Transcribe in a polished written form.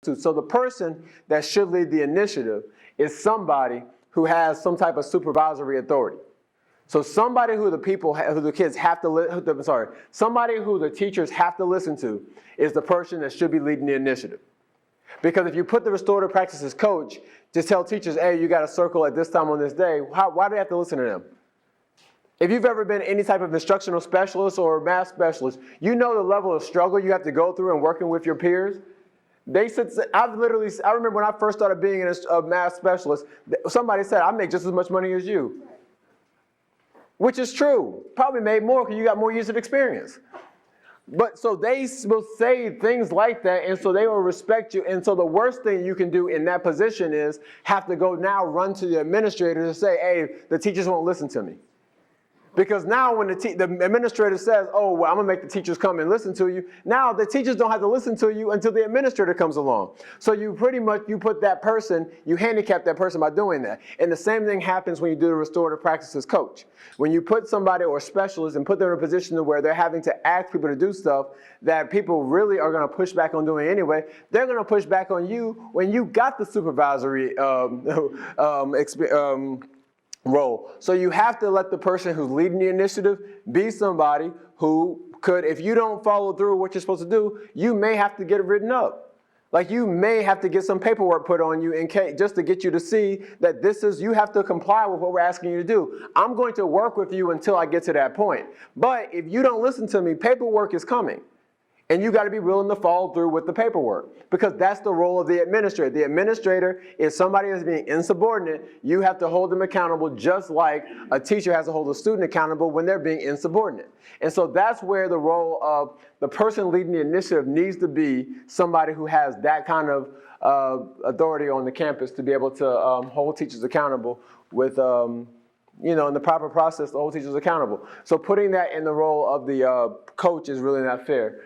So the person that should lead the initiative is somebody who has some type of supervisory authority. So somebody who the kids have to somebody who the teachers have to listen to is the person that should be leading the initiative. Because if you put the restorative practices coach to tell teachers, hey, you got to circle at this time on this day, why do they have to listen to them? If you've ever been any type of instructional specialist or math specialist, you know the level of struggle you have to go through in working with your peers. I remember when I first started being a math specialist, somebody said, I make just as much money as you. Which is true. Probably made more because you got more years of experience. But so they will say things like that, and so they will respect you. And so the worst thing you can do in that position is have to go now run to the administrator and say, hey, the teachers won't listen to me. Because now when the administrator says, oh, well, I'm going to make the teachers come and listen to you, now the teachers don't have to listen to you until the administrator comes along. So you pretty much, you put that person, you handicap that person by doing that. And the same thing happens when you do the restorative practices coach. When you put somebody or specialist and put them in a position where they're having to ask people to do stuff that people really are going to push back on doing anyway, they're going to push back on you when you got the supervisory role. So you have to let the person who's leading the initiative be somebody who could, if you don't follow through what you're supposed to do, you may have to get it written up. Like you may have to get some paperwork put on you in case, just to get you to see that you have to comply with what we're asking you to do. I'm going to work with you until I get to that point. But if you don't listen to me, paperwork is coming. And you got to be willing to follow through with the paperwork because that's the role of the administrator. The administrator is somebody that's being insubordinate. You have to hold them accountable just like a teacher has to hold a student accountable when they're being insubordinate. And so that's where the role of the person leading the initiative needs to be somebody who has that kind of authority on the campus to be able to hold teachers accountable with in the proper process to hold teachers accountable. So putting that in the role of the coach is really not fair.